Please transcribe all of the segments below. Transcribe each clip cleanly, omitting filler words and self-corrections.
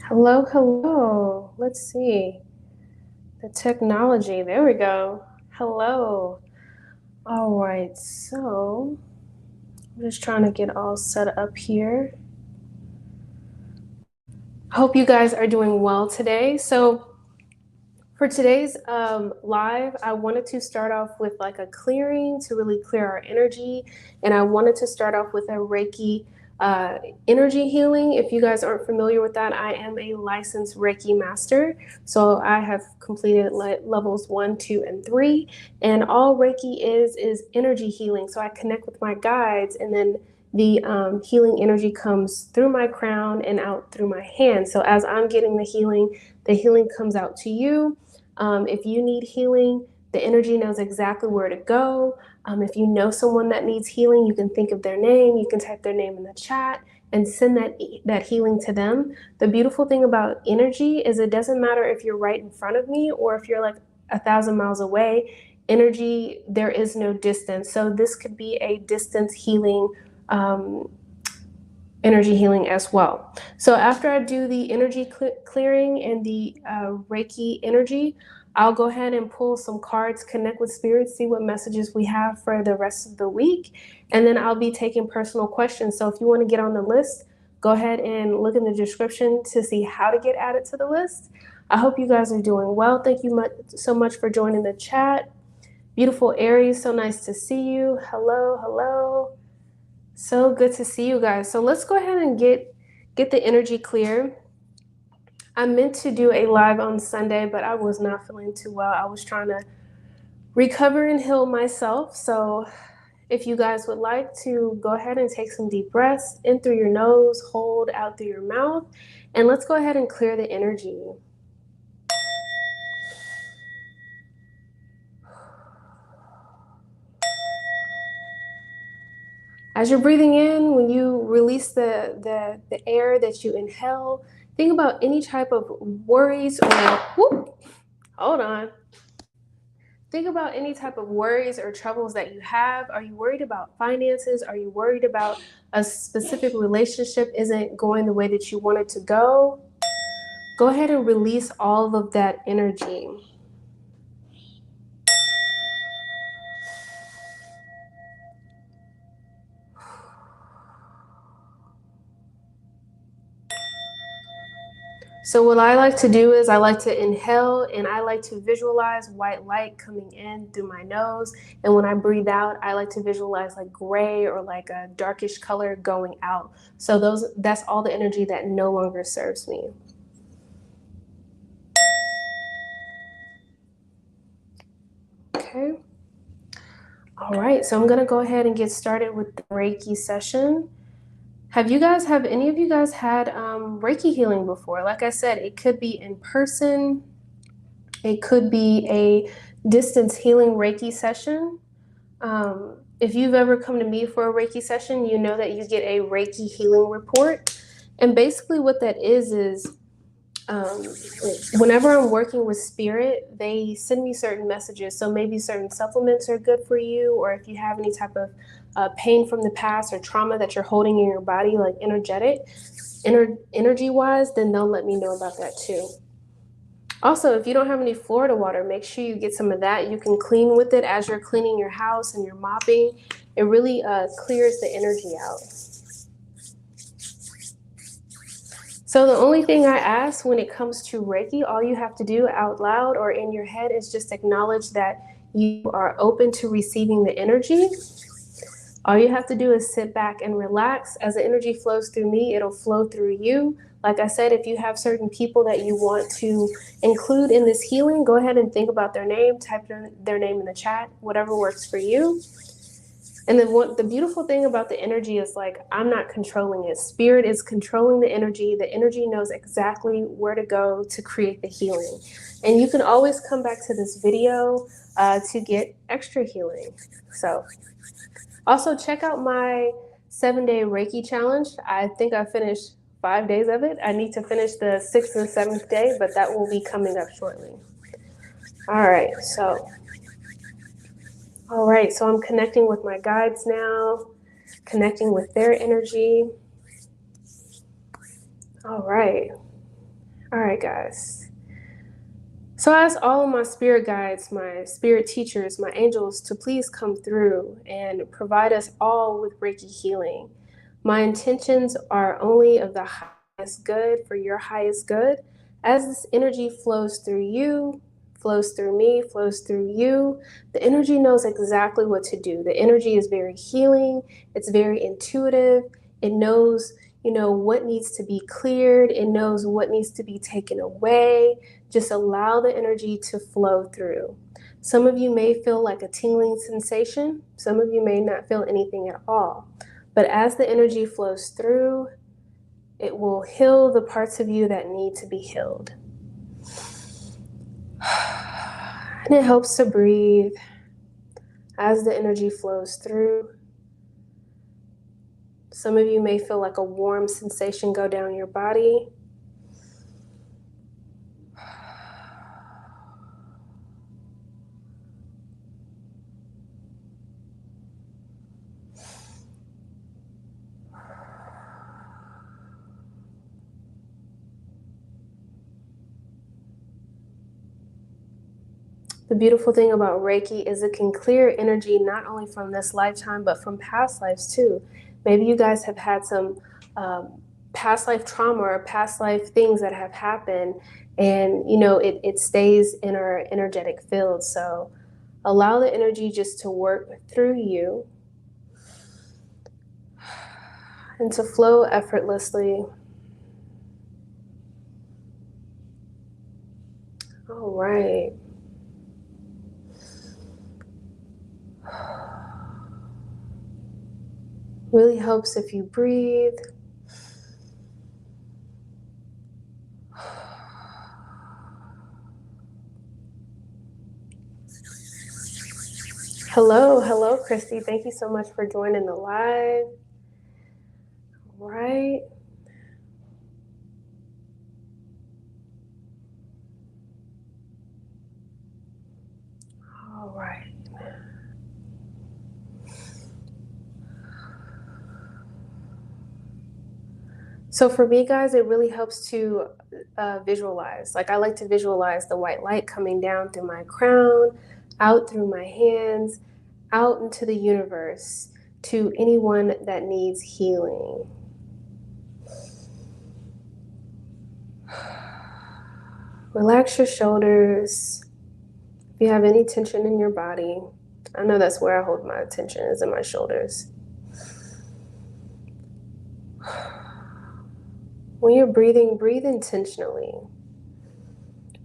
Hello, hello. Let's see. The technology. There we go. Hello. All right. So I'm just trying to get all set up here. Hope you guys are doing well today. So for today's live, I wanted to start off with like a clearing to really clear our energy. And I wanted to start off with a Reiki energy healing. If you guys aren't familiar with that, I am a licensed Reiki master. So I have completed levels 1, 2, and 3. And all Reiki is energy healing. So I connect with my guides, and then the healing energy comes through my crown and out through my hand. So as I'm getting the healing comes out to you. If you need healing, the energy knows exactly where to go. If you know someone that needs healing, you can think of their name. You can type their name in the chat and send that healing to them. The beautiful thing about energy is it doesn't matter if you're right in front of me or if you're like 1,000 miles away. Energy, there is no distance. So this could be a distance healing, energy healing as well. So after I do the energy clearing and the Reiki energy, I'll go ahead and pull some cards, connect with spirits, see what messages we have for the rest of the week. And then I'll be taking personal questions. So if you want to get on the list, go ahead and look in the description to see how to get added to the list. I hope you guys are doing well. Thank you so much for joining the chat. Beautiful Aries, so nice to see you. Hello, hello. So good to see you guys. So let's go ahead and get the energy clear. I meant to do a live on Sunday, but I was not feeling too well. I was trying to recover and heal myself. So if you guys would like to go ahead and take some deep breaths in through your nose, hold out through your mouth, and let's go ahead and clear the energy. As you're breathing in, when you release the air that you inhale, think about any type of worries or, hold on. Think about any type of worries or troubles that you have. Are you worried about finances? Are you worried about a specific relationship isn't going the way that you want it to go? Go ahead and release all of that energy. So what I like to do is I like to inhale and I like to visualize white light coming in through my nose. And when I breathe out, I like to visualize like gray or like a darkish color going out. So that's all the energy that no longer serves me. Okay. All right, so I'm gonna go ahead and get started with the Reiki session. Have any of you guys had Reiki healing before? Like I said, it could be in person. It could be a distance healing Reiki session. If you've ever come to me for a Reiki session, you know that you get a Reiki healing report. And basically what that is whenever I'm working with spirit, they send me certain messages. So maybe certain supplements are good for you, or if you have any type of pain from the past or trauma that you're holding in your body, like energy wise, then they'll let me know about that too. Also, if you don't have any Florida water, make sure you get some of that. You can clean with it as you're cleaning your house and you're mopping. It really clears the energy out. So the only thing I ask when it comes to Reiki, all you have to do out loud or in your head is just acknowledge that you are open to receiving the energy. All you have to do is sit back and relax. As the energy flows through me, it'll flow through you. Like I said, if you have certain people that you want to include in this healing, go ahead and think about their name, type their name in the chat, whatever works for you. And then the beautiful thing about the energy is like, I'm not controlling it. Spirit is controlling the energy. The energy knows exactly where to go to create the healing. And you can always come back to this video to get extra healing. So also check out my 7-day Reiki challenge. I think I finished 5 days of it. I need to finish the 6th and 7th day, but that will be coming up shortly. All right, so I'm connecting with my guides now, connecting with their energy. All right. All right, guys. So I ask all of my spirit guides, my spirit teachers, my angels to please come through and provide us all with Reiki healing. My intentions are only of the highest good for your highest good. As this energy flows through you, flows through me, flows through you, the energy knows exactly what to do. The energy is very healing. It's very intuitive. It knows, what needs to be cleared. It knows what needs to be taken away. Just allow the energy to flow through. Some of you may feel like a tingling sensation. Some of you may not feel anything at all. But as the energy flows through, it will heal the parts of you that need to be healed. And it helps to breathe as the energy flows through. Some of you may feel like a warm sensation go down your body. The beautiful thing about Reiki is it can clear energy not only from this lifetime, but from past lives too. Maybe you guys have had some past life trauma or past life things that have happened, and it stays in our energetic field. So allow the energy just to work through you and to flow effortlessly. All right. Really helps if you breathe. Hello, Christy. Thank you so much for joining the live. All right. All right. So for me, guys, it really helps to visualize. Like I like to visualize the white light coming down through my crown, out through my hands, out into the universe to anyone that needs healing. Relax your shoulders. If you have any tension in your body, I know that's where I hold my attention, is in my shoulders. When you're breathing, breathe intentionally.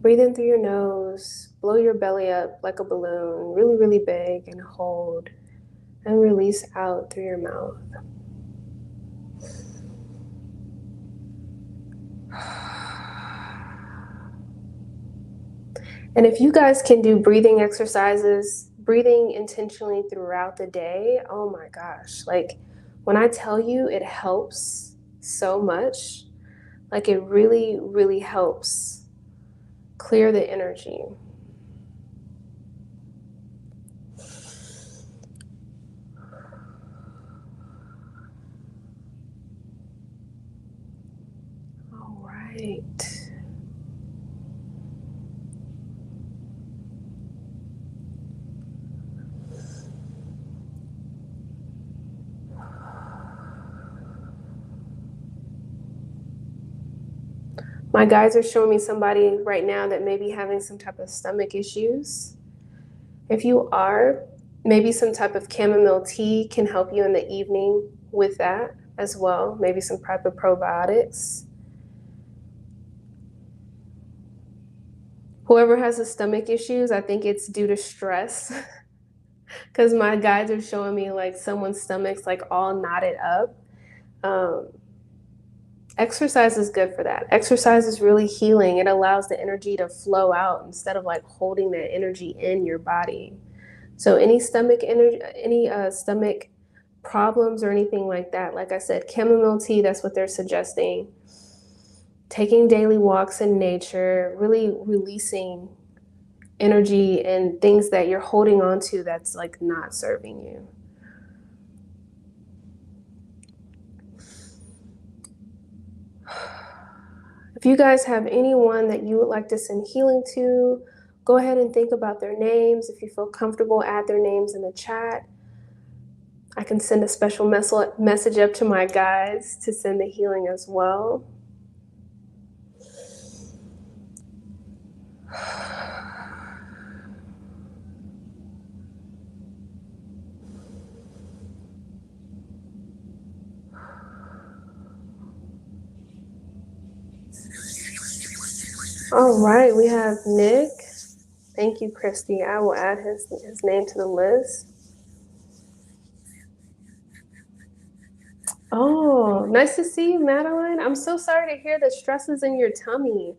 Breathe in through your nose, blow your belly up like a balloon, really, really big, and hold, and release out through your mouth. And if you guys can do breathing exercises, breathing intentionally throughout the day, oh my gosh, like when I tell you it helps so much, like it really, really helps clear the energy. All right. My guides are showing me somebody right now that may be having some type of stomach issues. If you are, maybe some type of chamomile tea can help you in the evening with that as well. Maybe some type of probiotics. Whoever has the stomach issues, I think it's due to stress. Because my guides are showing me like someone's stomach's like all knotted up. Exercise is good for that. Exercise is really healing. It allows the energy to flow out instead of like holding that energy in your body. So any stomach energy, any stomach problems or anything like that, like I said, chamomile tea, that's what they're suggesting. Taking daily walks in nature, really releasing energy and things that you're holding on to that's like not serving you. If you guys have anyone that you would like to send healing to, go ahead and think about their names. If you feel comfortable, add their names in the chat. I can send a special message up to my guides to send the healing as well. All right, we have Nick. Thank you, Christy. I will add his name to the list. Oh, nice to see you, Madeline. I'm so sorry to hear the stresses in your tummy.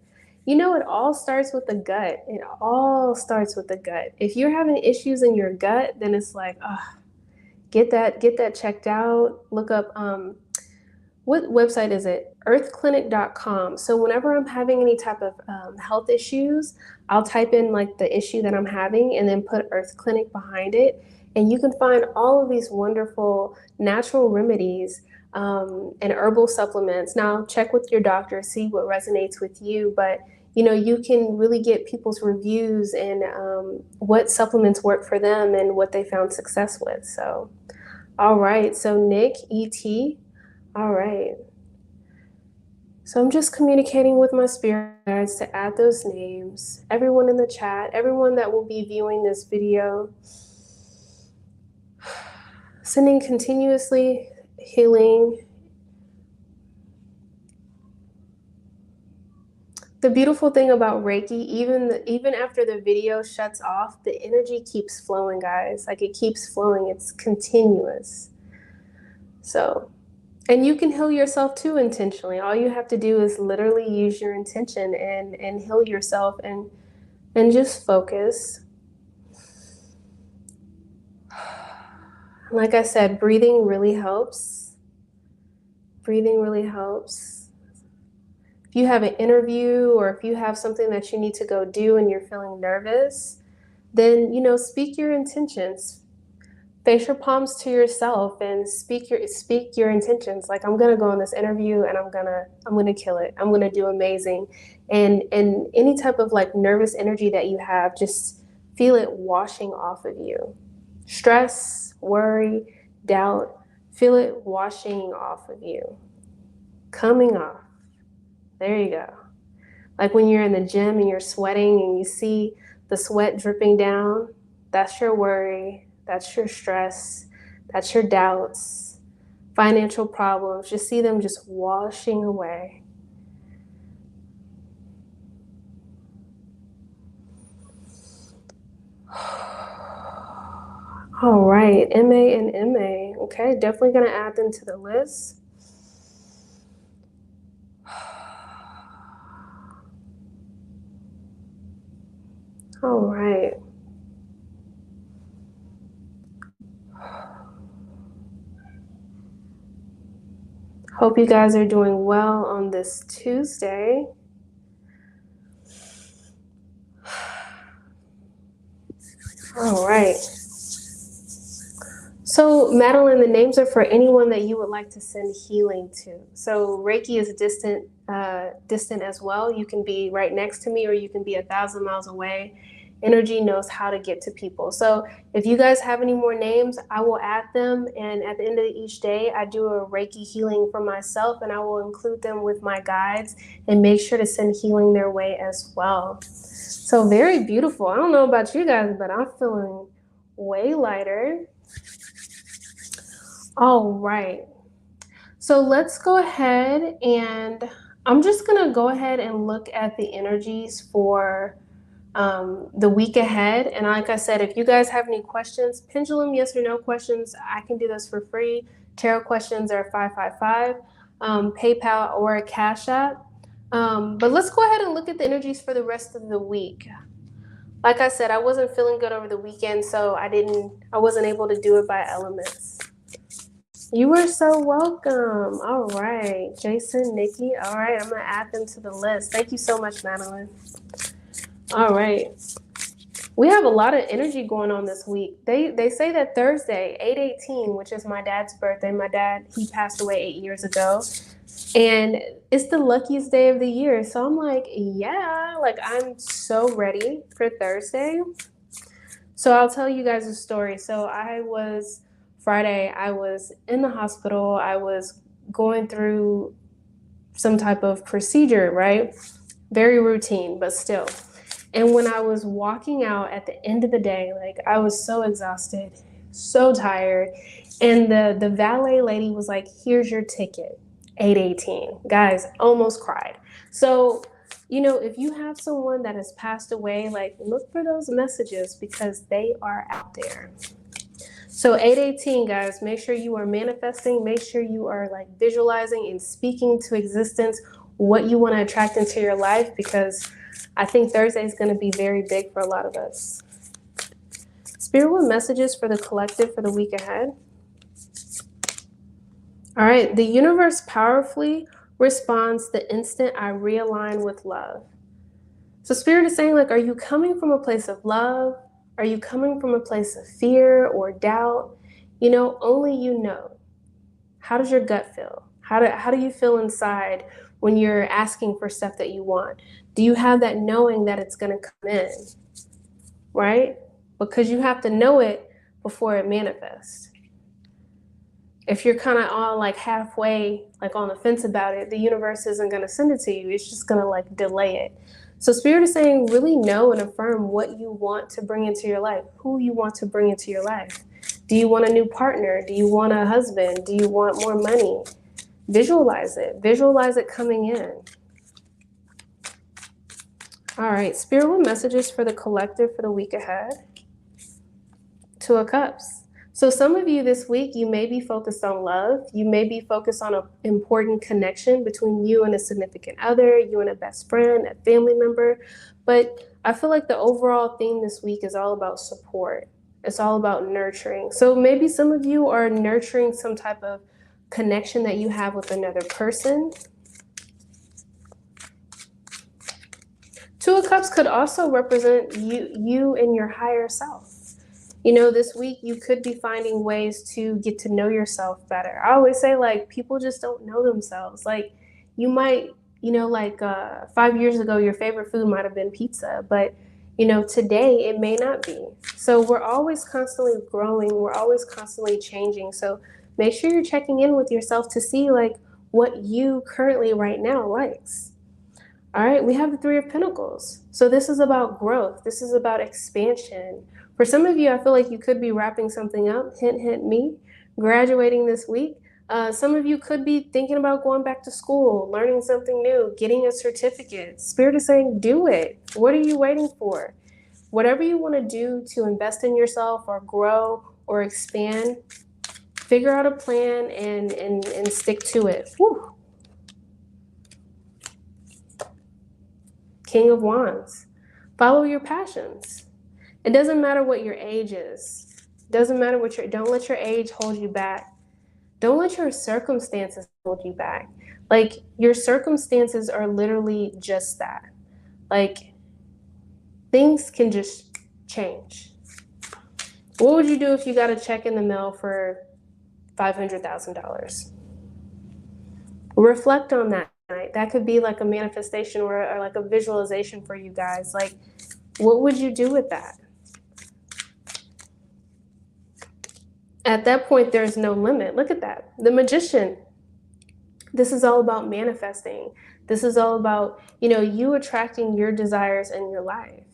You know, it all starts with the gut. It all starts with the gut. If you're having issues in your gut, then it's like, get that checked out. Look up what website is it? Earthclinic.com. So whenever I'm having any type of health issues, I'll type in like the issue that I'm having and then put Earth Clinic behind it. And you can find all of these wonderful natural remedies and herbal supplements. Now check with your doctor, see what resonates with you. But you know, you can really get people's reviews and what supplements work for them and what they found success with. So, all right. So Nick, E.T., all right. So I'm just communicating with my spirit guides to add those names. Everyone in the chat, everyone that will be viewing this video, sending continuously healing. The beautiful thing about Reiki, even after the video shuts off, the energy keeps flowing, guys. Like it keeps flowing. It's continuous. So, and you can heal yourself too intentionally. All you have to do is literally use your intention and heal yourself and just focus. Like I said, breathing really helps. Breathing really helps. If you have an interview or if you have something that you need to go do and you're feeling nervous, then, you know, speak your intentions. Face your palms to yourself and speak your intentions. Like, I'm gonna go on this interview and I'm gonna kill it. I'm gonna do amazing. And any type of like nervous energy that you have, just feel it washing off of you. Stress, worry, doubt, feel it washing off of you. Coming off. There you go. Like when you're in the gym and you're sweating and you see the sweat dripping down, that's your worry. That's your stress, that's your doubts, financial problems. Just see them just washing away. All right, MA and MA. Okay, definitely going to add them to the list. All right. Hope you guys are doing well on this Tuesday. All right. So, Madeline, the names are for anyone that you would like to send healing to. So, Reiki is distant as well. You can be right next to me or you can be 1,000 miles away. Energy knows how to get to people. So if you guys have any more names, I will add them. And at the end of each day, I do a Reiki healing for myself and I will include them with my guides and make sure to send healing their way as well. So very beautiful. I don't know about you guys, but I'm feeling way lighter. All right. So let's go ahead and I'm just going to go ahead and look at the energies for the week ahead. And like I said, if you guys have any questions, pendulum yes or no questions, I can do those for free. Tarot questions are $555, PayPal or a Cash App. But let's go ahead and look at the energies for the rest of the week. Like I said, I wasn't feeling good over the weekend, so I wasn't able to do it by elements. You are so welcome. All right, Jason, Nikki. All right, I'm gonna add them to the list. Thank you so much, Madeline. All right. We have a lot of energy going on this week. They say that Thursday, 8/18, which is my dad's birthday. My dad, he passed away 8 years ago. And it's the luckiest day of the year. So I'm like, yeah, like I'm so ready for Thursday. So I'll tell you guys a story. So Friday, I was in the hospital. I was going through some type of procedure, right? Very routine, but still. And when I was walking out at the end of the day, like I was so exhausted, so tired. And the valet lady was like, here's your ticket, 818. Guys, almost cried. So, if you have someone that has passed away, like look for those messages because they are out there. So 818, guys, make sure you are manifesting, make sure you are like visualizing and speaking to existence what you want to attract into your life, because I think Thursday is going to be very big for a lot of us. Spirit, what messages for the collective for the week ahead? All right, the universe powerfully responds the instant I realign with love. So Spirit is saying, like, are you coming from a place of love? Are you coming from a place of fear or doubt? Only you know. How does your gut feel? How do you feel inside when you're asking for stuff that you want? Do you have that knowing that it's going to come in? Right? Because you have to know it before it manifests. If you're kind of all like halfway, like on the fence about it, the universe isn't going to send it to you. It's just going to like delay it. So Spirit is saying, really know and affirm what you want to bring into your life, who you want to bring into your life. Do you want a new partner? Do you want a husband? Do you want more money? Visualize it. Visualize it coming in. All right, Spirit, what messages for the collective for the week ahead? Two of Cups. So some of you this week, you may be focused on love. You may be focused on an important connection between you and a significant other, you and a best friend, a family member. But I feel like the overall theme this week is all about support. It's all about nurturing. So maybe some of you are nurturing some type of connection that you have with another person. Two of Cups could also represent you and your higher self. This week you could be finding ways to get to know yourself better. I always say, like, people just don't know themselves. Like, you might, 5 years ago, your favorite food might have been pizza, but, today it may not be. So we're always constantly growing. We're always constantly changing. So make sure you're checking in with yourself to see, like, what you currently right now likes. All right, we have the Three of Pentacles. So this is about growth. This is about expansion. For some of you, I feel like you could be wrapping something up, hint, hint, me, graduating this week. Some of you could be thinking about going back to school, learning something new, getting a certificate. Spirit is saying, do it. What are you waiting for? Whatever you want to do to invest in yourself or grow or expand, figure out a plan and stick to it. Whew. King of Wands. Follow your passions. It doesn't matter what your age is. It doesn't matter don't let your age hold you back. Don't let your circumstances hold you back. Like, your circumstances are literally just that. Like, things can just change. What would you do if you got a check in the mail for $500,000? Reflect on that night. That could be like a manifestation or like a visualization for you guys. Like, what would you do with that? At that point, there's no limit. Look at that. The Magician. This is all about manifesting. This is all about, you attracting your desires in your life.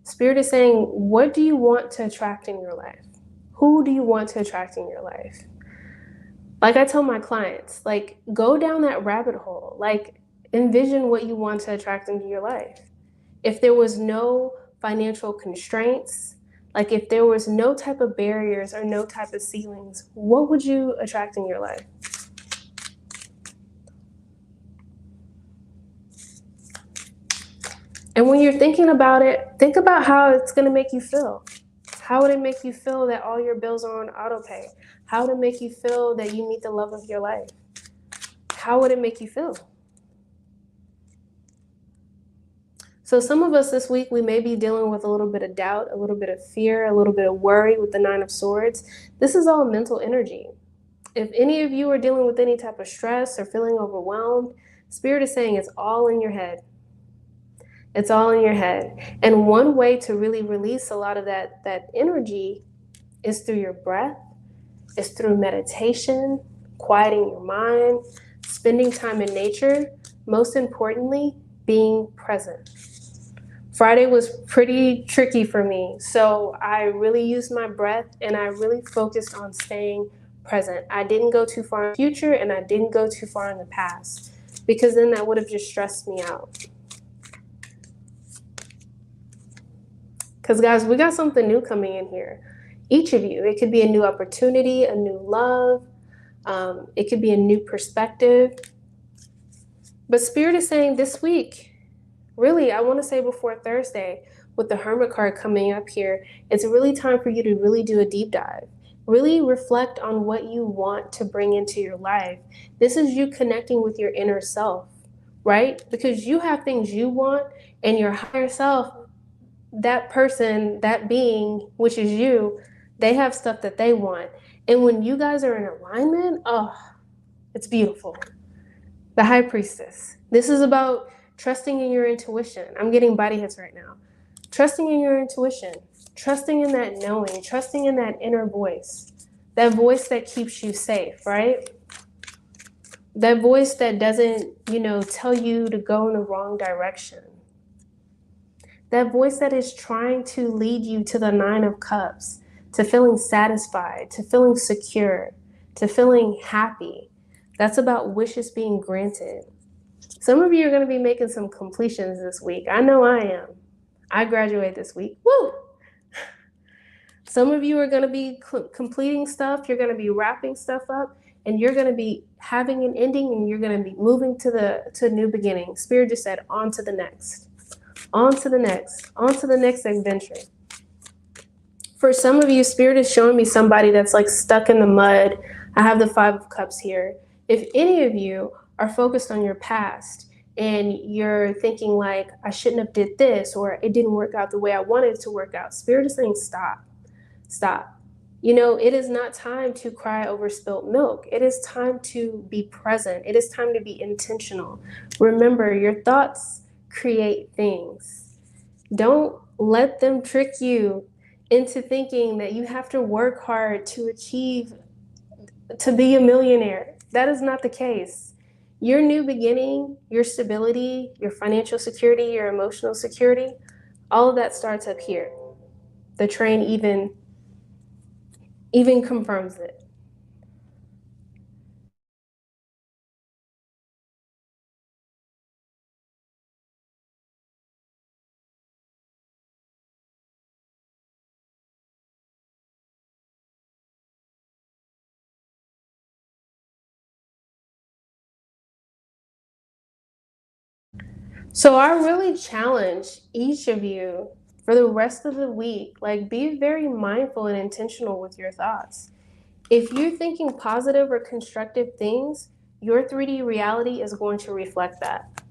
Spirit is saying, what do you want to attract in your life? Who do you want to attract in your life? Like I tell my clients, like, go down that rabbit hole. Like, envision what you want to attract into your life. If there was no financial constraints, like if there was no type of barriers or no type of ceilings, what would you attract in your life? And when you're thinking about it, think about how it's going to make you feel. How would it make you feel that all your bills are on auto pay? How would it make you feel that you meet the love of your life? How would it make you feel? So some of us this week, we may be dealing with a little bit of doubt, a little bit of fear, a little bit of worry with the Nine of Swords. This is all mental energy. If any of you are dealing with any type of stress or feeling overwhelmed, Spirit is saying it's all in your head. It's all in your head. And one way to really release a lot of that energy is through your breath, is through meditation, quieting your mind, spending time in nature, most importantly, being present. Friday was pretty tricky for me, so I really used my breath and I really focused on staying present. I didn't go too far in the future and I didn't go too far in the past, because then that would have just stressed me out. Because guys, we got something new coming in here. Each of you, it could be a new opportunity, a new love, it could be a new perspective. But Spirit is saying this week, really, I want to say before Thursday, with the Hermit card coming up here, it's really time for you to really do a deep dive. Really reflect on what you want to bring into your life. This is you connecting with your inner self, right? Because you have things you want, and your higher self, that person, that being, which is you, they have stuff that they want. And when you guys are in alignment, oh, it's beautiful. The High Priestess. This is about trusting in your intuition. I'm getting body hits right now. Trusting in your intuition, trusting in that knowing, trusting in that inner voice, that voice that keeps you safe, right? That voice that doesn't, tell you to go in the wrong direction. That voice that is trying to lead you to the Nine of Cups, to feeling satisfied, to feeling secure, to feeling happy. That's about wishes being granted. Some of you are going to be making some completions this week. I know I am. I graduate this week. Woo! Some of you are going to be completing stuff. You're going to be wrapping stuff up, and you're going to be having an ending, and you're going to be moving to a new beginning. Spirit just said, on to the next. On to the next. On to the next adventure. For some of you, Spirit is showing me somebody that's like stuck in the mud. I have the Five of Cups here. If any of you are focused on your past and you're thinking like, I shouldn't have did this, or it didn't work out the way I wanted it to work out, Spirit is saying, stop. Stop. It is not time to cry over spilt milk. It is time to be present. It is time to be intentional. Remember, your thoughts create things. Don't let them trick you into thinking that you have to work hard to be a millionaire. That is not the case. Your new beginning, your stability, your financial security, your emotional security, all of that starts up here. The train even confirms it. So I really challenge each of you for the rest of the week, like, be very mindful and intentional with your thoughts. If you're thinking positive or constructive things, your 3D reality is going to reflect that.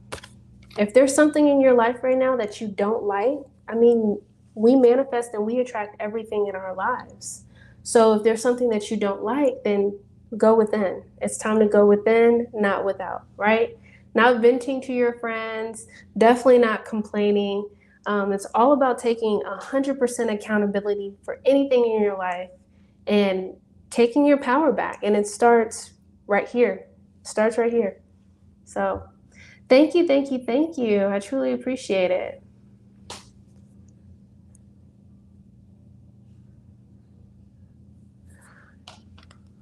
If there's something in your life right now that you don't like, we manifest and we attract everything in our lives. So if there's something that you don't like, then go within. It's time to go within, not without, right? Not venting to your friends, definitely not complaining. It's all about taking 100% accountability for anything in your life and taking your power back. And it starts right here. Starts right here. So thank you, thank you, thank you. I truly appreciate it.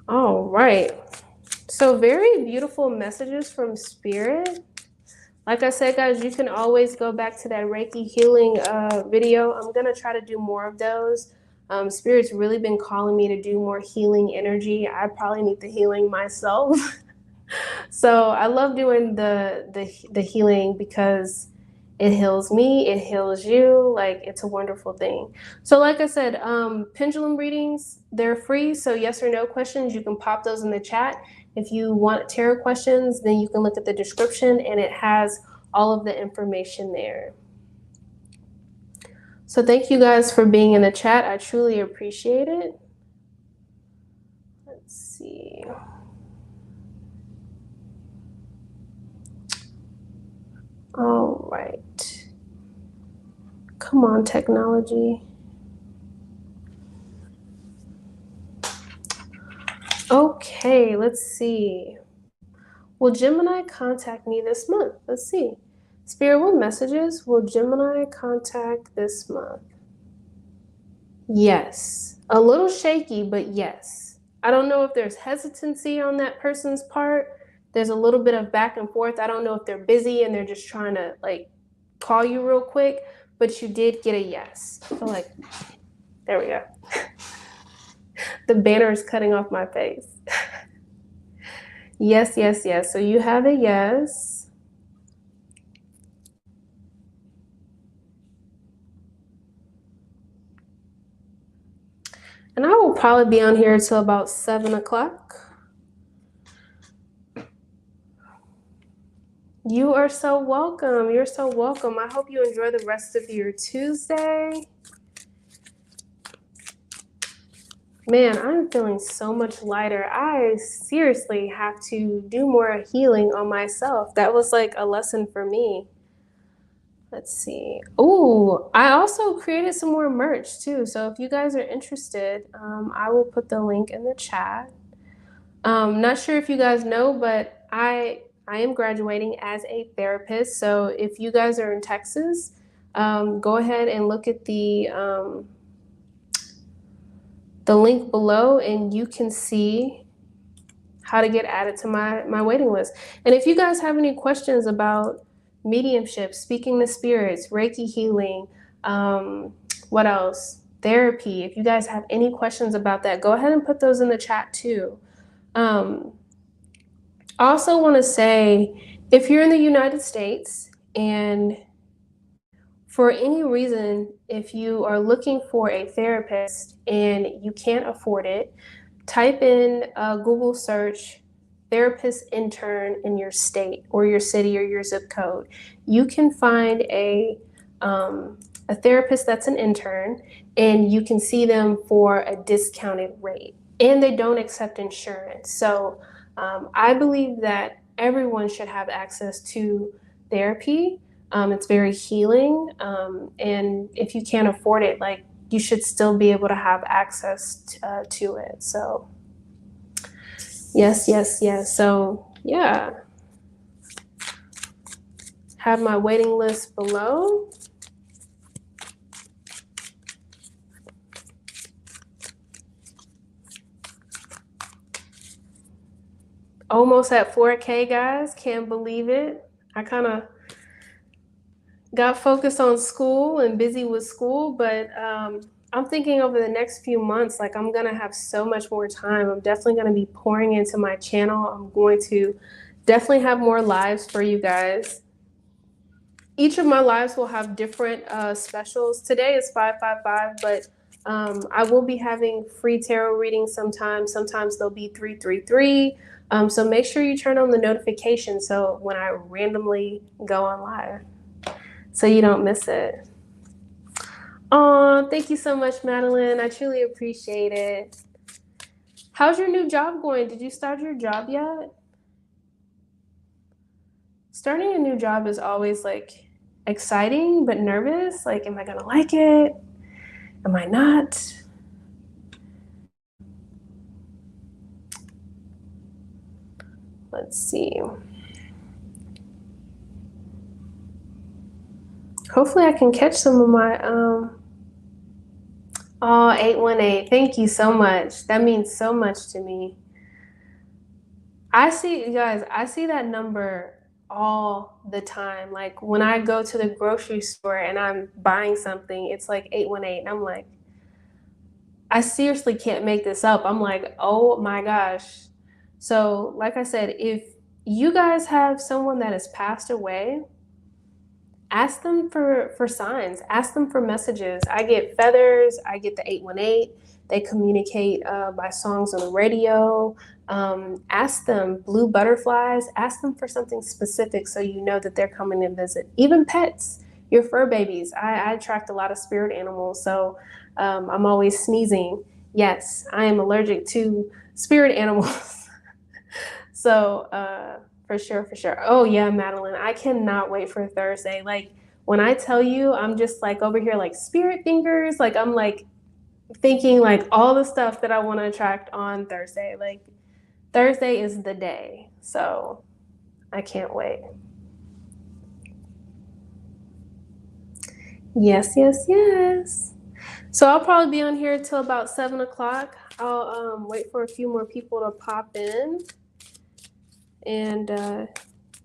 All right. So very beautiful messages from Spirit. Like I said, guys, you can always go back to that Reiki Healing video. I'm going to try to do more of those. Spirit's really been calling me to do more healing energy. I probably need the healing myself. So I love doing the healing because it heals me, it heals you. Like, it's a wonderful thing. So like I said, pendulum readings, they're free. So yes or no questions, you can pop those in the chat. If you want tarot questions, then you can look at the description and it has all of the information there. So thank you guys for being in the chat. I truly appreciate it. Let's see. All right. Come on, technology. Okay, let's see. Will Gemini contact me this month? Let's see. Spirit, what messages will Gemini contact this month? Yes. A little shaky, but yes. I don't know if there's hesitancy on that person's part. There's a little bit of back and forth. I don't know if they're busy and they're just trying to like call you real quick, but you did get a yes. I feel like, there we go. The banner is cutting off my face. Yes, yes, yes. So you have a yes. And I will probably be on here until about 7 o'clock. You are so welcome. You're so welcome. I hope you enjoy the rest of your Tuesday. Man, I'm feeling so much lighter. I seriously have to do more healing on myself. That was like a lesson for me. Let's see. Oh, I also created some more merch too. So if you guys are interested, I will put the link in the chat. Not sure if you guys know, but I am graduating as a therapist. So if you guys are in Texas, go ahead and look at the link below and you can see how to get added to my waiting list. And if you guys have any questions about mediumship, speaking to spirits, Reiki healing, what else? Therapy. If you guys have any questions about that, go ahead and put those in the chat too. I also want to say, if you're in the United States and for any reason, if you are looking for a therapist and you can't afford it, type in Google search therapist intern in your state or your city or your zip code. You can find a therapist that's an intern and you can see them for a discounted rate. And they don't accept insurance. So I believe that everyone should have access to therapy. It's very healing. And if you can't afford it, like, you should still be able to have access to it. So yes, yes, yes. So yeah, have my waiting list below. Almost at 4K, guys. Can't believe it. I kind of got focused on school and busy with school, but I'm thinking over the next few months, like, I'm gonna have so much more time. I'm definitely gonna be pouring into my channel. I'm going to definitely have more lives for you guys. Each of my lives will have different specials. Today is 555, but I will be having free tarot readings sometimes. Sometimes they'll be 333. So make sure you turn on the notification so when I randomly go on live, so you don't miss it. Oh, thank you so much, Madeline. I truly appreciate it. How's your new job going? Did you start your job yet? Starting a new job is always like exciting but nervous. Like, am I gonna like it? Am I not? Let's see. Hopefully I can catch some of my oh, 818. Thank you so much. That means so much to me. I see, you guys, I see that number all the time. Like, when I go to the grocery store and I'm buying something, it's like 818. And I'm like, I seriously can't make this up. I'm like, oh my gosh. So, like I said, if you guys have someone that has passed away, ask them for signs, ask them for messages. I get feathers, I get the 818. They communicate by songs on the radio. Ask them, blue butterflies, ask them for something specific so you know that they're coming to visit. Even pets, your fur babies. I attract a lot of spirit animals, so I'm always sneezing. Yes, I am allergic to spirit animals. So For sure, for sure. Oh yeah, Madeline, I cannot wait for Thursday. Like when I tell you, I'm just like over here like spirit fingers, like I'm like thinking like all the stuff that I want to attract on Thursday. Like Thursday is the day. So I can't wait. Yes, yes, yes. So I'll probably be on here till about 7 o'clock. I'll wait for a few more people to pop in. And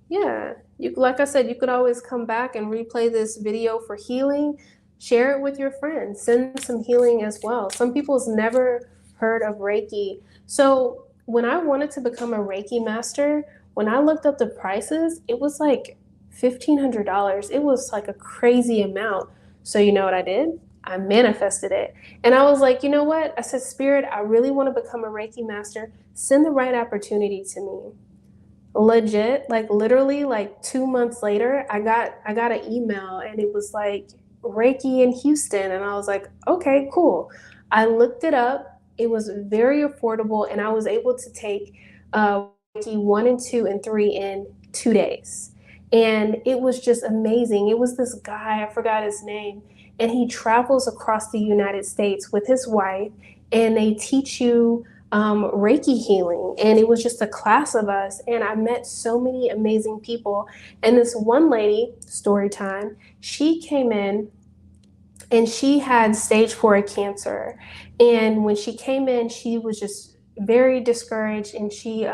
yeah, you, like I said, you could always come back and replay this video for healing. Share it with your friends. Send some healing as well. Some people's never heard of Reiki. So when I wanted to become a Reiki master, when I looked up the prices, it was like $1,500. It was like a crazy amount. So you know what I did? I manifested it. And I was like, you know what? I said, Spirit, I really want to become a Reiki master. Send the right opportunity to me. Legit, like literally like 2 months later, I got an email and it was like Reiki in Houston. And I was like, okay, cool. I looked it up. It was very affordable and I was able to take Reiki 1 and 2 and 3 in 2 days. And it was just amazing. It was this guy, I forgot his name, and he travels across the United States with his wife and they teach you Reiki healing. And it was just a class of us. And I met so many amazing people. And this one lady, story time, she came in and she had stage 4 cancer. And when she came in, she was just very discouraged. And she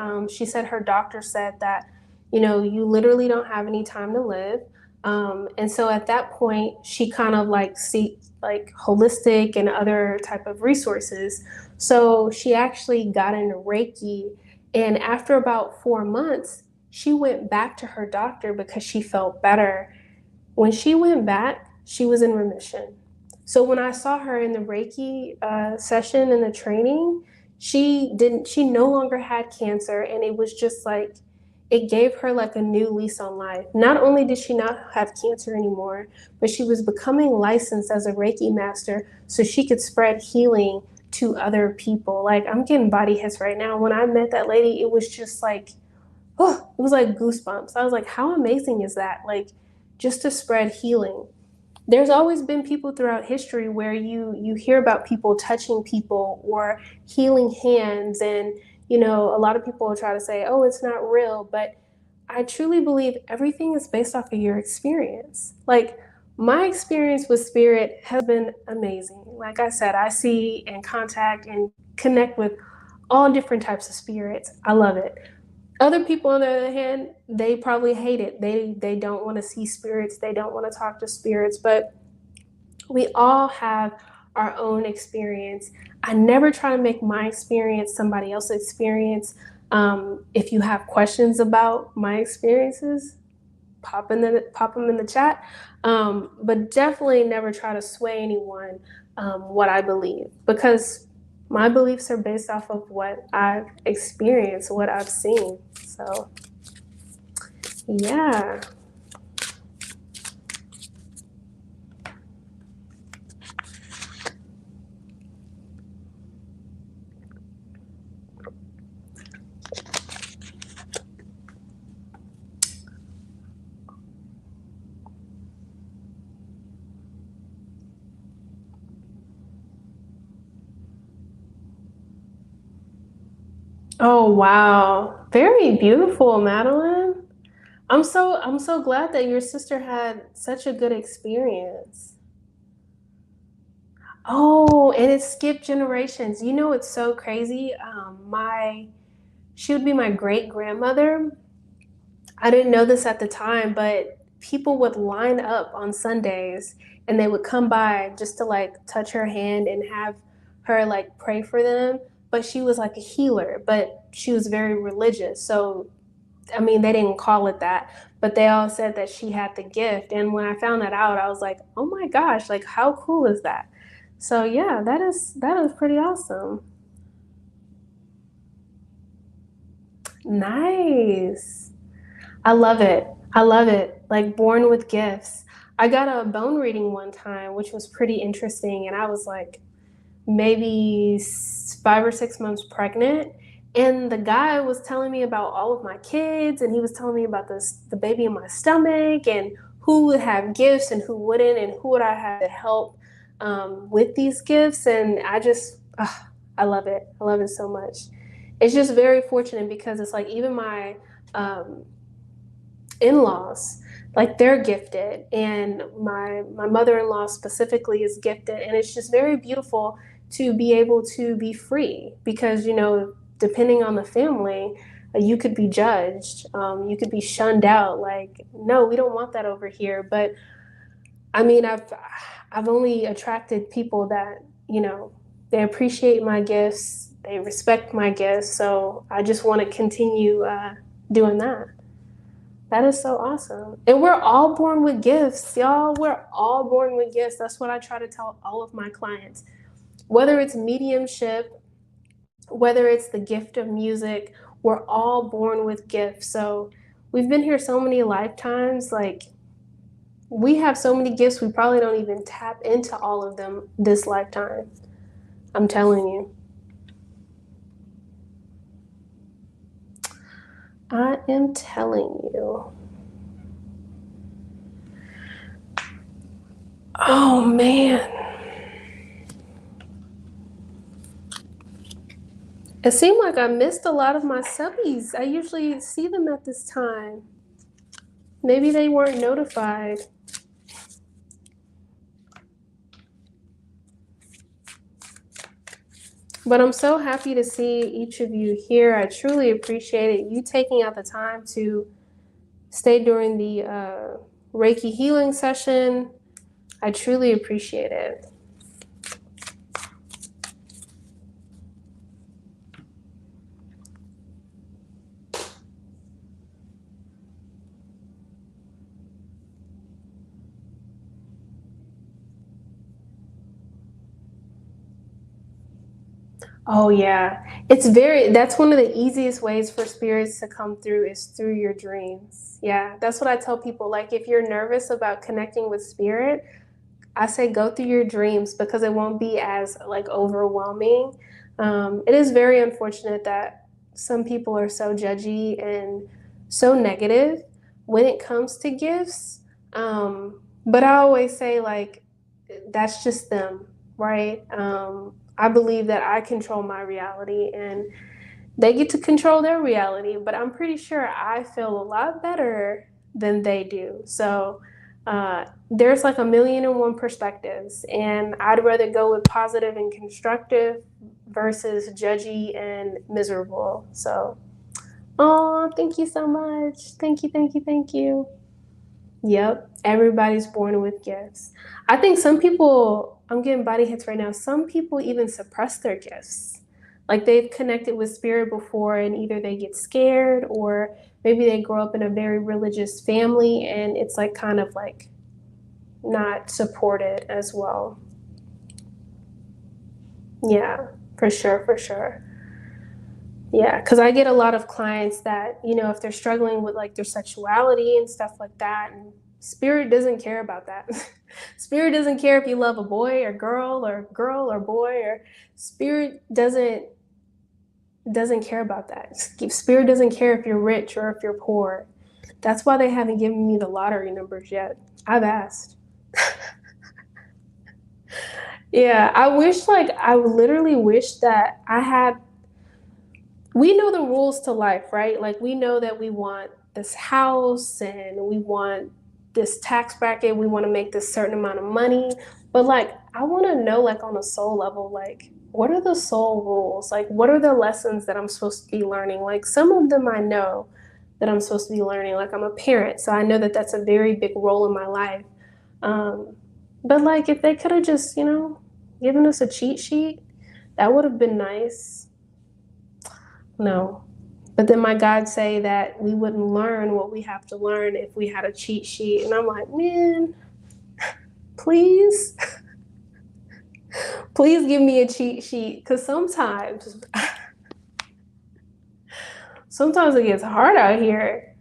said her doctor said that, you know, you literally don't have any time to live. And so at that point, she kind of like seek like holistic and other type of resources. So she actually got into Reiki. And after about 4 months, she went back to her doctor because she felt better. When she went back, she was in remission. So when I saw her in the Reiki session and the training, she no longer had cancer. And it was just like, it gave her like a new lease on life. Not only did she not have cancer anymore, but she was becoming licensed as a Reiki master so she could spread healing to other people. Like I'm getting body hits right now. When I met that lady, it was just like, oh, it was like goosebumps. I was like, how amazing is that? Like just to spread healing. There's always been people throughout history where you hear about people touching people or healing hands, and you know a lot of people will try to say, oh, it's not real, but I truly believe everything is based off of your experience. Like my experience with spirit has been amazing. Like I said, I see and contact and connect with all different types of spirits. I love it. Other people, on the other hand, they probably hate it. They don't want to see spirits. They don't want to talk to spirits. But we all have our own experience. I never try to make my experience somebody else's experience. If you have questions about my experiences, pop them in the chat. But definitely never try to sway anyone what I believe, because my beliefs are based off of what I've experienced, what I've seen. So, yeah. Oh, wow. Very beautiful, Madeline. I'm so glad that your sister had such a good experience. Oh, and it skipped generations. You know, it's so crazy. She would be my great grandmother. I didn't know this at the time, but people would line up on Sundays and they would come by just to like touch her hand and have her like pray for them. But she was like a healer, but she was very religious. So, I mean, they didn't call it that, but they all said that she had the gift. And when I found that out, I was like, oh my gosh, like how cool is that? So yeah, that is pretty awesome. Nice. I love it. I love it. Like born with gifts. I got a bone reading one time, which was pretty interesting. And I was like maybe 5 or 6 months pregnant. And the guy was telling me about all of my kids, and he was telling me about the baby in my stomach, and who would have gifts and who wouldn't, and who would I have to help with these gifts. And I love it. I love it so much. It's just very fortunate because it's like even my in-laws, like they're gifted, and my mother-in-law specifically is gifted, and it's just very beautiful to be able to be free because, you know, depending on the family, you could be judged, you could be shunned out, like, no, we don't want that over here. But I mean, I've only attracted people that, you know, they appreciate my gifts, they respect my gifts, so I just want to continue doing that. That is so awesome. And we're all born with gifts, y'all. We're all born with gifts. That's what I try to tell all of my clients. Whether it's mediumship, whether it's the gift of music, we're all born with gifts. So we've been here so many lifetimes. Like, we have so many gifts, we probably don't even tap into all of them this lifetime. I'm telling you. I am telling you. Oh, man. It seemed like I missed a lot of my subbies. I usually see them at this time. Maybe they weren't notified. But I'm so happy to see each of you here. I truly appreciate it. You taking out the time to stay during the Reiki Healing session. I truly appreciate it. Oh yeah, that's one of the easiest ways for spirits to come through is through your dreams. Yeah, that's what I tell people. Like, if you're nervous about connecting with spirit, I say go through your dreams because it won't be as like overwhelming. It is very unfortunate that some people are so judgy and so negative when it comes to gifts. But I always say, like, that's just them, right? I believe that I control my reality and they get to control their reality, but I'm pretty sure I feel a lot better than they do. So there's like a million and one perspectives, and I'd rather go with positive and constructive versus judgy and miserable. So, oh, thank you so much. Thank you, thank you, thank you. Yep, everybody's born with gifts. I think some people, I'm getting body hits right now, some people even suppress their gifts. Like, they've connected with spirit before and either they get scared or maybe they grow up in a very religious family and it's like kind of like not supported as well. Yeah, for sure, for sure. Yeah, because I get a lot of clients that, you know, if they're struggling with like their sexuality and stuff like that, and spirit doesn't care about that. Spirit doesn't care if you love a boy or girl or boy, or spirit doesn't care about that. Spirit doesn't care if you're rich or if you're poor. That's why they haven't given me the lottery numbers yet. I've asked. Yeah, I literally wish that I had. We know the rules to life, right? Like, we know that we want this house and we want this tax bracket, we want to make this certain amount of money. But like, I want to know, like, on a soul level, like, what are the soul rules? Like, what are the lessons that I'm supposed to be learning? Like, some of them I know that I'm supposed to be learning. Like, I'm a parent, so I know that that's a very big role in my life. But like, if they could have just, you know, given us a cheat sheet, that would have been nice. No. But then my God say that we wouldn't learn what we have to learn if we had a cheat sheet. And I'm like, man, please, please give me a cheat sheet. Because sometimes it gets hard out here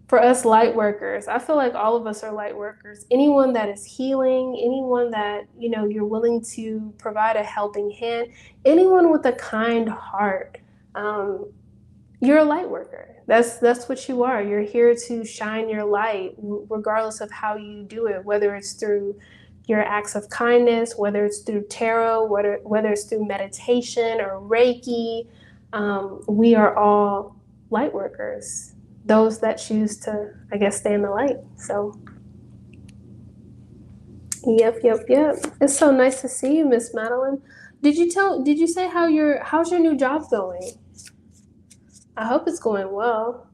for us light workers. I feel like all of us are light workers. Anyone that is healing, anyone that, you know, you're willing to provide a helping hand, anyone with a kind heart. you're a light worker. That's what you are. You're here to shine your light, regardless of how you do it, whether it's through your acts of kindness, whether it's through tarot, whether it's through meditation or Reiki. We are all light workers, those that choose to, I guess, stay in the light. So yep. It's so nice to see you, Miss Madeline. Did you say how's your new job going? I hope it's going well.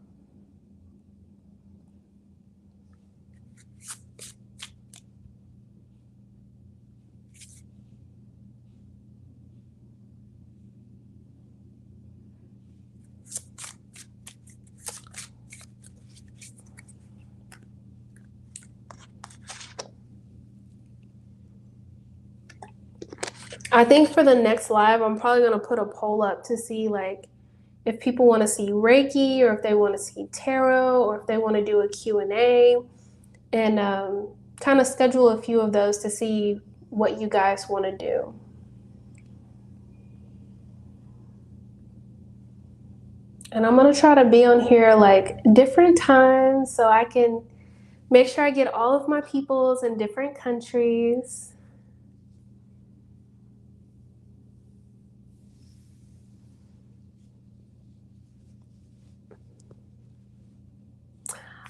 I think for the next live, I'm probably going to put a poll up to see like if people want to see Reiki or if they want to see tarot or if they want to do a Q&A and kind of schedule a few of those to see what you guys want to do. And I'm going to try to be on here like different times so I can make sure I get all of my peoples in different countries.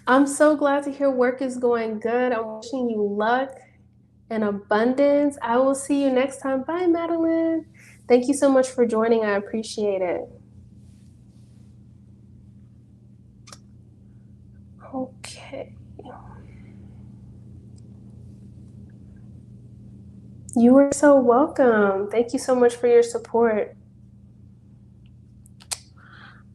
I'm so glad to hear work is going good. I'm wishing you luck and abundance. I will see you next time. Bye, Madeline. Thank you so much for joining. I appreciate it. Okay. You are so welcome. Thank you so much for your support.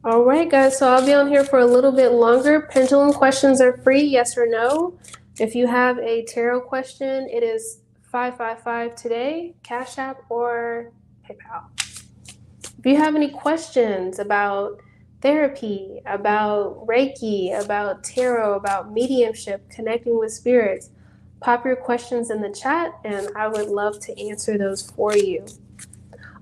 All right, guys, so I'll be on here for a little bit longer. Pendulum questions are free, yes or no. If you have a tarot question, it is 555 today, Cash App or PayPal. If you have any questions about therapy, about Reiki, about tarot, about mediumship, connecting with spirits, pop your questions in the chat and I would love to answer those for you.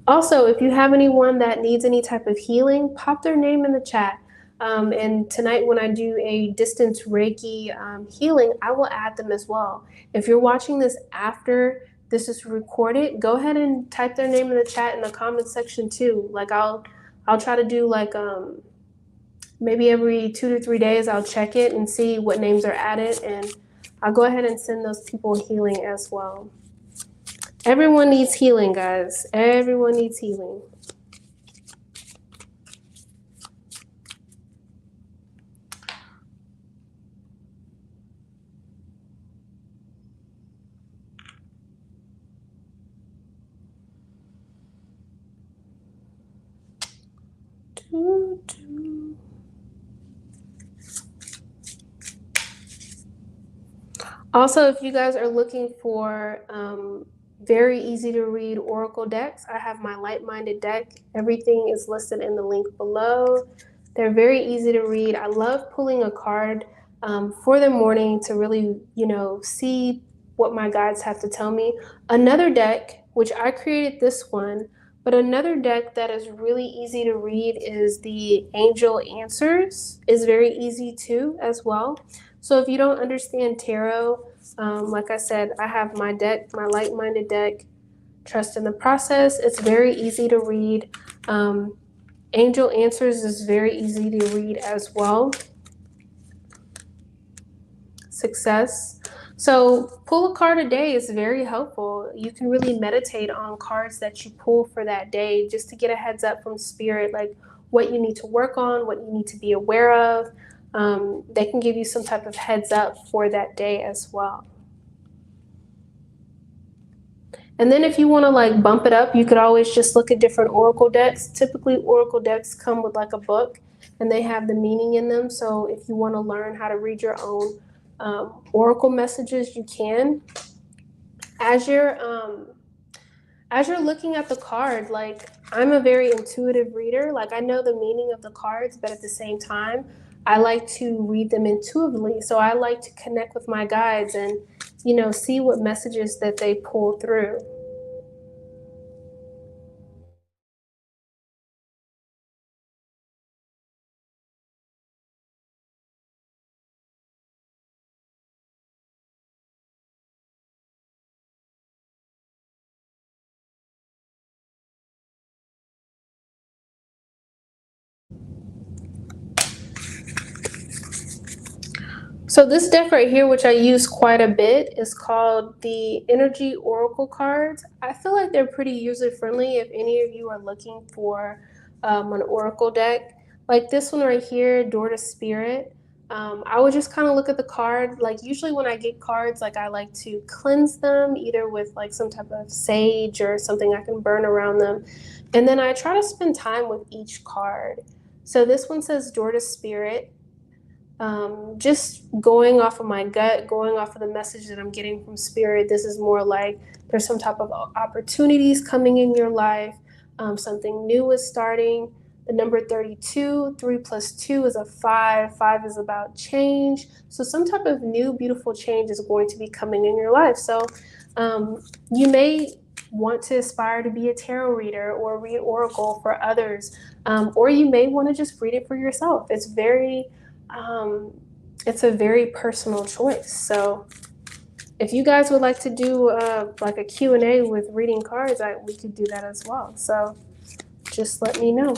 Also, if you have anyone that needs any type of healing, pop their name in the chat. And tonight when I do a distance Reiki healing, I will add them as well. If you're watching this after this is recorded, go ahead and type their name in the chat in the comment section too. Like I'll try to do like maybe every 2 to 3 days I'll check it and see what names are added, and I'll go ahead and send those people healing as well. Everyone needs healing, guys. Everyone needs healing. Also, if you guys are looking for very easy to read oracle decks, I have my Light-Minded deck. Everything is listed in the link below. They're very easy to read. I love pulling a card for the morning to really, see what my guides have to tell me. Another deck, which I created this one, but another deck that is really easy to read is the Angel Answers. Is very easy too as well. So if you don't understand tarot, like I said, I have my deck, my Light-Minded deck, Trust in the Process. It's very easy to read. Angel Answers is very easy to read as well. Success. So pull a card a day is very helpful. You can really meditate on cards that you pull for that day just to get a heads up from spirit, like what you need to work on, what you need to be aware of. They can give you some type of heads up for that day as well. And then if you want to like bump it up, you could always just look at different oracle decks. Typically oracle decks come with like a book and they have the meaning in them. So if you want to learn how to read your own oracle messages, you can. As you're looking at the card, like I'm a very intuitive reader. Like I know the meaning of the cards, but at the same time, I like to read them intuitively. So I like to connect with my guides and, see what messages that they pull through. So this deck right here, which I use quite a bit, is called the Energy Oracle cards. I feel like they're pretty user-friendly if any of you are looking for an oracle deck. Like this one right here, Door to Spirit. I would just kind of look at the card. Like usually when I get cards, like I like to cleanse them either with like some type of sage or something I can burn around them. And then I try to spend time with each card. So this one says Door to Spirit. Just going off of my gut, going off of the message that I'm getting from spirit, this is more like there's some type of opportunities coming in your life. Something new is starting. The number 32, 3 plus 2 is a 5. 5 is about change. So some type of new, beautiful change is going to be coming in your life. So you may want to aspire to be a tarot reader or read oracle for others, or you may want to just read it for yourself. It's a very personal choice. So if you guys would like to do like a Q&A with reading cards, we could do that as well. So just let me know.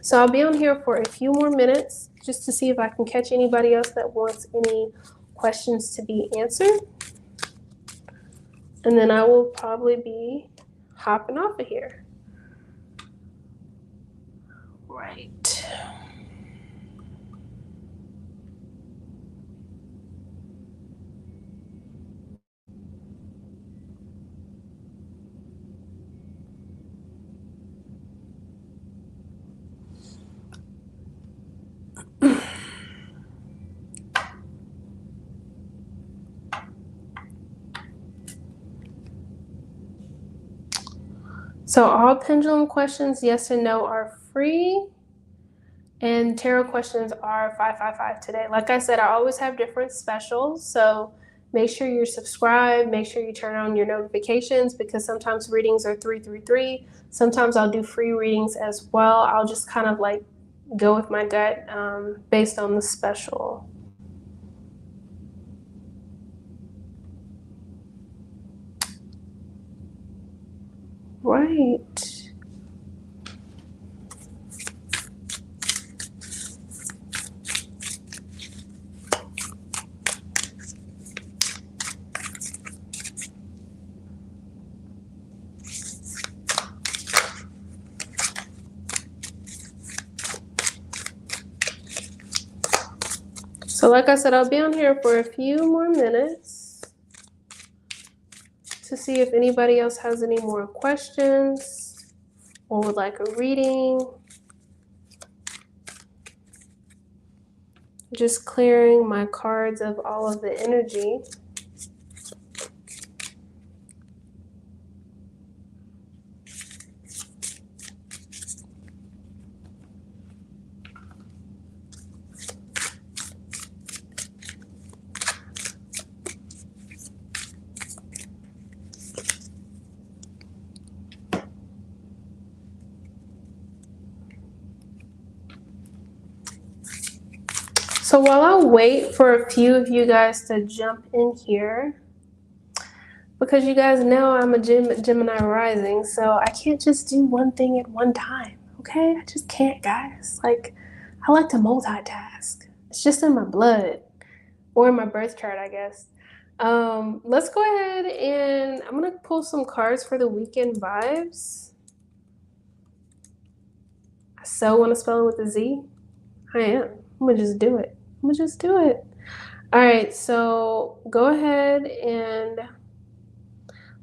So I'll be on here for a few more minutes just to see if I can catch anybody else that wants any questions to be answered. And then I will probably be hopping off of here. Right. So all pendulum questions, yes and no, are free. And tarot questions are $555 today. Like I said, I always have different specials. So make sure you're subscribed. Make sure you turn on your notifications because sometimes readings are $333. Sometimes I'll do free readings as well. I'll just kind of like go with my gut based on the special. Right. So like I said, I'll be on here for a few more minutes to see if anybody else has any more questions or would like a reading. Just clearing my cards of all of the energy. So while I wait for a few of you guys to jump in here, because you guys know I'm a Gemini rising, so I can't just do one thing at one time, okay? I just can't, guys. Like, I like to multitask. It's just in my blood, or in my birth chart, I guess. Let's go ahead and I'm gonna pull some cards for the weekend vibes. I so want to spell it with a Z. I am. I'm gonna just do it. All right, so go ahead and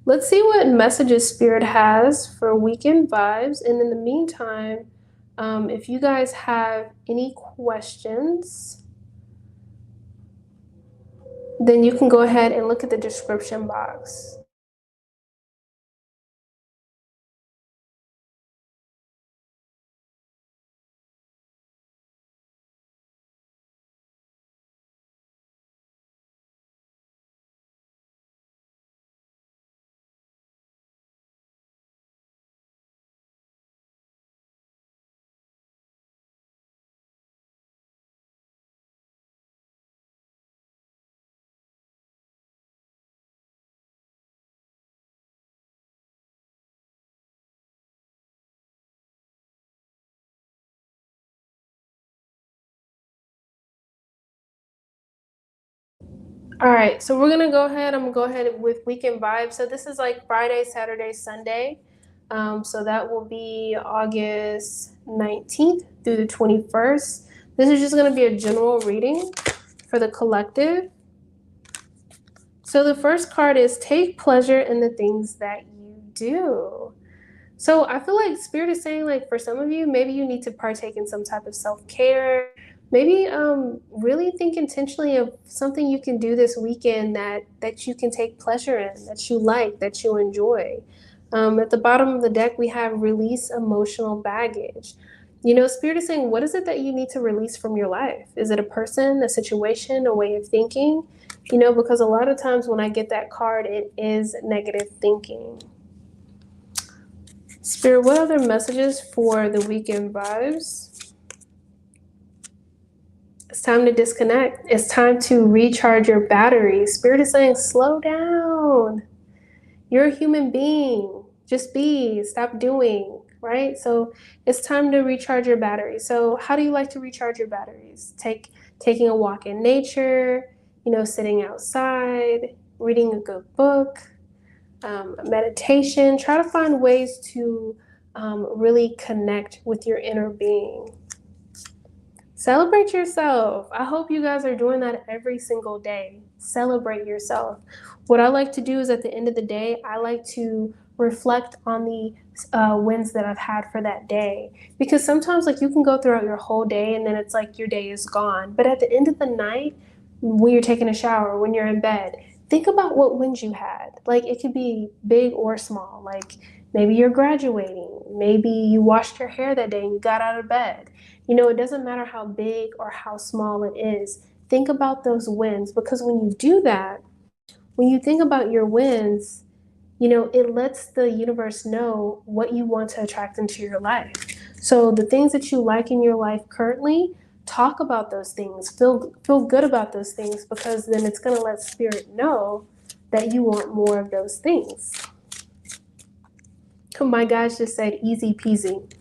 let's see what messages Spirit has for weekend vibes. And in the meantime, if you guys have any questions, then you can go ahead and look at the description box. All right, so we're gonna go ahead. I'm gonna go ahead with weekend vibes. So this is like Friday, Saturday, Sunday. So that will be August 19th through the 21st. This is just gonna be a general reading for the collective. So the first card is take pleasure in the things that you do. So I feel like Spirit is saying, like, for some of you, maybe you need to partake in some type of self-care. Maybe really think intentionally of something you can do this weekend that you can take pleasure in, that you like, that you enjoy. At the bottom of the deck, we have release emotional baggage. You know, Spirit is saying, what is it that you need to release from your life? Is it a person, a situation, a way of thinking? You know, because a lot of times when I get that card, it is negative thinking. Spirit, what other messages for the weekend vibes? It's time to disconnect. It's time to recharge your battery. Spirit is saying, slow down. You're a human being. Just be. Stop doing. Right? So it's time to recharge your battery. So how do you like to recharge your batteries? Taking a walk in nature, you know, sitting outside, reading a good book, meditation. Try to find ways to really connect with your inner being. Celebrate yourself. I hope you guys are doing that every single day. Celebrate yourself. What I like to do is at the end of the day, I like to reflect on the wins that I've had for that day. Because sometimes, like, you can go throughout your whole day and then it's like your day is gone. But at the end of the night, when you're taking a shower, when you're in bed, think about what wins you had. Like, it could be big or small. Like, maybe you're graduating. Maybe you washed your hair that day and you got out of bed. You know, it doesn't matter how big or how small it is. Think about those wins, because when you do that, when you think about your wins, you know, it lets the universe know what you want to attract into your life. So the things that you like in your life currently, talk about those things. Feel good about those things, because then it's going to let Spirit know that you want more of those things. Oh, my guys just said easy peasy.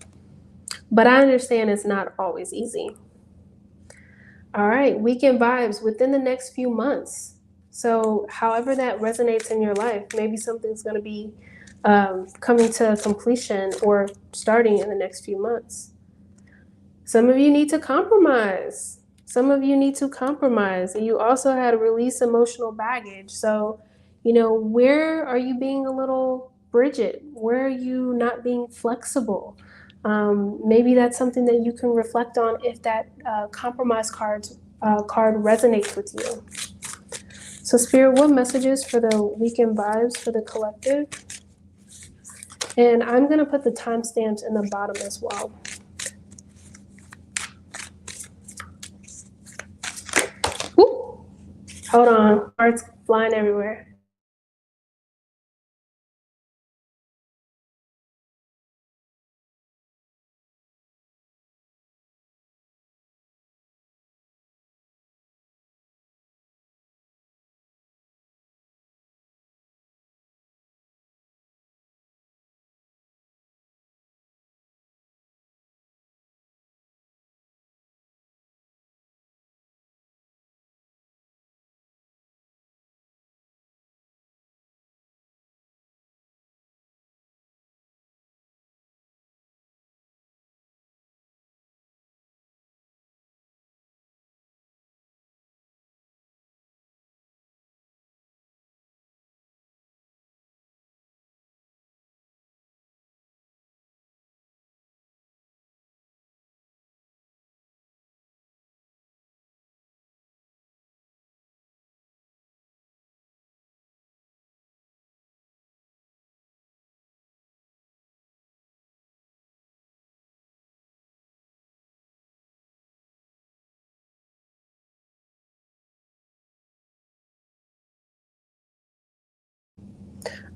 But I understand it's not always easy. All right, weekend vibes within the next few months. So, however that resonates in your life, maybe something's going to be coming to completion or starting in the next few months. Some of you need to compromise. Some of you need to compromise. And you also had to release emotional baggage. So, you know, where are you being a little Bridget? Where are you not being flexible? Maybe that's something that you can reflect on if that compromise card resonates with you. So, Spirit, what messages for the weekend vibes for the collective? And I'm going to put the timestamps in the bottom as well. Woo! Hold on, cards flying everywhere.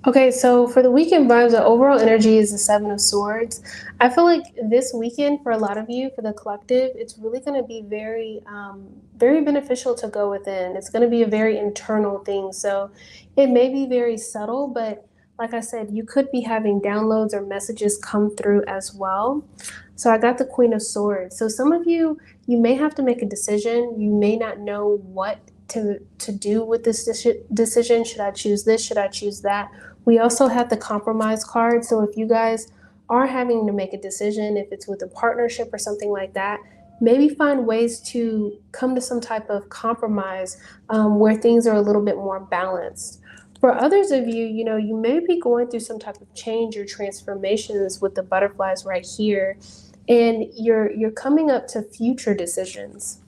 Okay, so for the weekend vibes, the overall energy is the Seven of Swords. I feel like this weekend, for a lot of you, for the collective, it's really going to be very beneficial to go within. It's going to be a very internal thing. So it may be very subtle, but like I said, you could be having downloads or messages come through as well. So I got the Queen of Swords. So some of you, you may have to make a decision. You may not know what to do with this decision. Should I choose this? Should I choose that? We also have the compromise card. So if you guys are having to make a decision, if it's with a partnership or something like that, maybe find ways to come to some type of compromise where things are a little bit more balanced. For others of you, you know, you may be going through some type of change or transformations with the butterflies right here, and you're coming up to future decisions.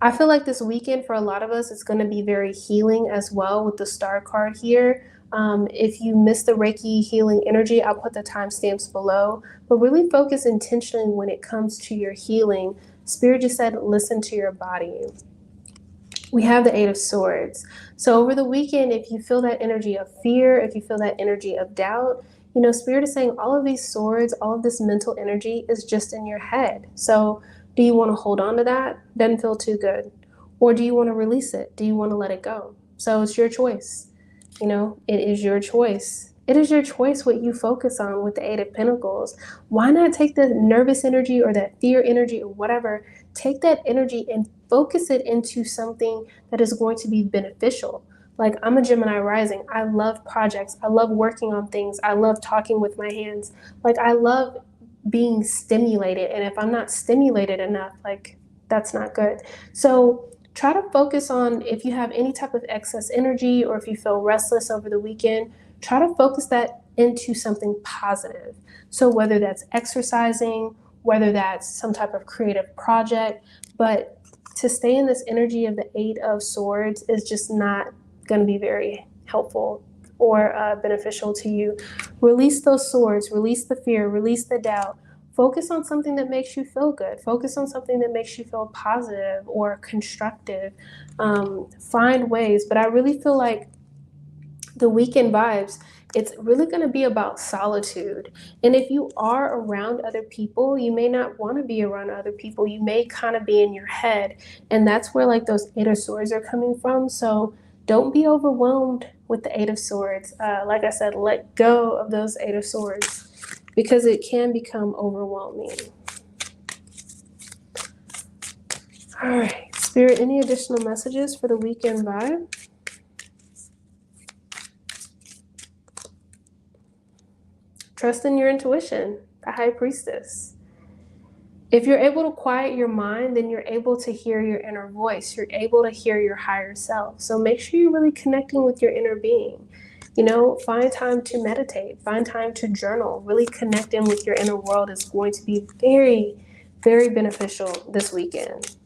I feel like this weekend for a lot of us, it's going to be very healing as well with the star card here. If you missed the Reiki healing energy, I'll put the timestamps below. But really focus intentionally when it comes to your healing. Spirit just said, listen to your body. We have the Eight of Swords. So over the weekend, if you feel that energy of fear, if you feel that energy of doubt, you know, Spirit is saying all of these swords, all of this mental energy is just in your head. So do you want to hold on to that? Doesn't feel too good. Or do you want to release it? Do you want to let it go? So it's your choice. You know, it is your choice. It is your choice what you focus on with the Eight of Pentacles. Why not take the nervous energy or that fear energy or whatever, take that energy and focus it into something that is going to be beneficial. Like, I'm a Gemini rising. I love projects. I love working on things. I love talking with my hands. Like, I love being stimulated. And if I'm not stimulated enough, like, that's not good. So try to focus on, if you have any type of excess energy or if you feel restless over the weekend, try to focus that into something positive. So whether that's exercising, whether that's some type of creative project, but to stay in this energy of the Eight of Swords is just not going to be very helpful or beneficial to you. Release those swords, release the fear, release the doubt. Focus on something that makes you feel good. Focus on something that makes you feel positive or constructive. Find ways. But I really feel like the weekend vibes, it's really going to be about solitude. And if you are around other people, you may not want to be around other people. You may kind of be in your head. And that's where like those Eight of Swords are coming from. So don't be overwhelmed with the Eight of Swords. Like I said, let go of those Eight of Swords because it can become overwhelming. All right, Spirit, any additional messages for the weekend vibe? Trust in your intuition, the High Priestess. If you're able to quiet your mind, then you're able to hear your inner voice. You're able to hear your higher self. So make sure you're really connecting with your inner being. You know, find time to meditate, find time to journal. Really connecting with your inner world is going to be very, very beneficial this weekend.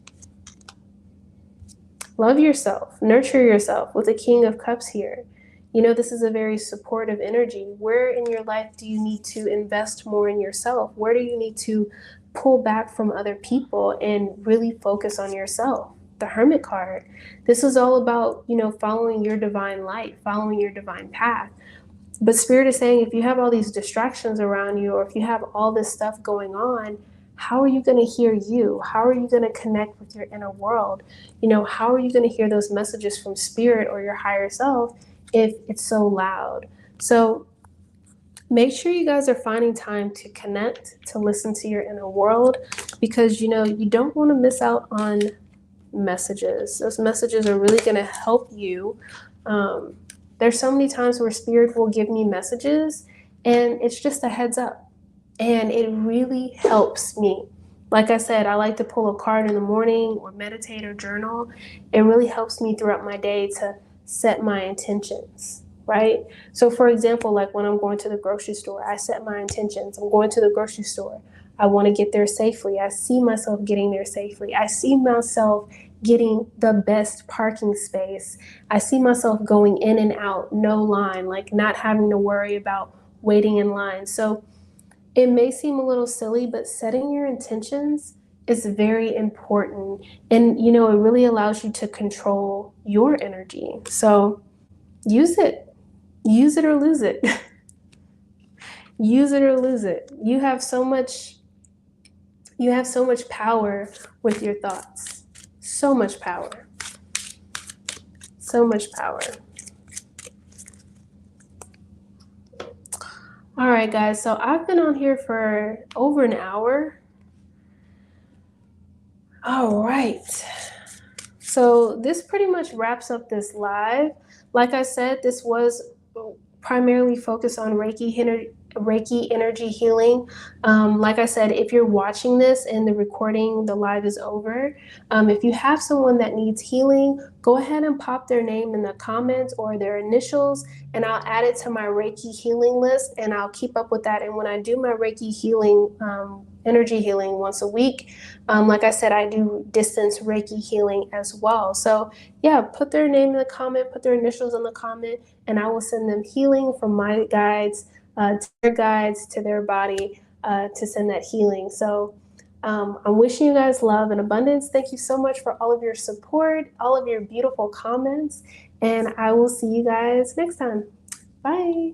Love yourself, nurture yourself with the King of Cups here. You know, this is a very supportive energy. Where in your life do you need to invest more in yourself? Where do you need to pull back from other people and really focus on yourself? The Hermit card. This is all about, you know, following your divine light, following your divine path. But Spirit is saying if you have all these distractions around you, or if you have all this stuff going on, how are you going to hear you? How are you going to connect with your inner world? You know, how are you going to hear those messages from Spirit or your higher self if it's so loud? So make sure you guys are finding time to connect, to listen to your inner world, because, you know, you don't want to miss out on messages. Those messages are really going to help you. There's so many times where Spirit will give me messages and it's just a heads up. And it really helps me. Like I said, I like to pull a card in the morning or meditate or journal. It really helps me throughout my day to set my intentions, right? So for example, like when I'm going to the grocery store, I set my intentions. I'm going to the grocery store. I want to get there safely. I see myself getting there safely. I see myself getting the best parking space. I see myself going in and out, no line, like not having to worry about waiting in line. So it may seem a little silly, but setting your intentions is very important. And, you know, it really allows you to control your energy. So use it. Use it or lose it. Use it or lose it. You have so much power with your thoughts. So much power. So much power. All right, guys, so I've been on here for over an hour. All right. So this pretty much wraps up this live. Like I said, this was primarily focused on Reiki energy healing. Like I said, if you're watching this and the recording, the live is over, if you have someone that needs healing, go ahead and pop their name in the comments or their initials, and I'll add it to my Reiki healing list, and I'll keep up with that. And when I do my Reiki healing, energy healing once a week, like I said, I do distance Reiki healing as well. So yeah, put their name in the comment, put their initials in the comment, and I will send them healing from my guides to their guides, to their body, to send that healing. So I'm wishing you guys love and abundance. Thank you so much for all of your support, all of your beautiful comments, and I will see you guys next time. Bye.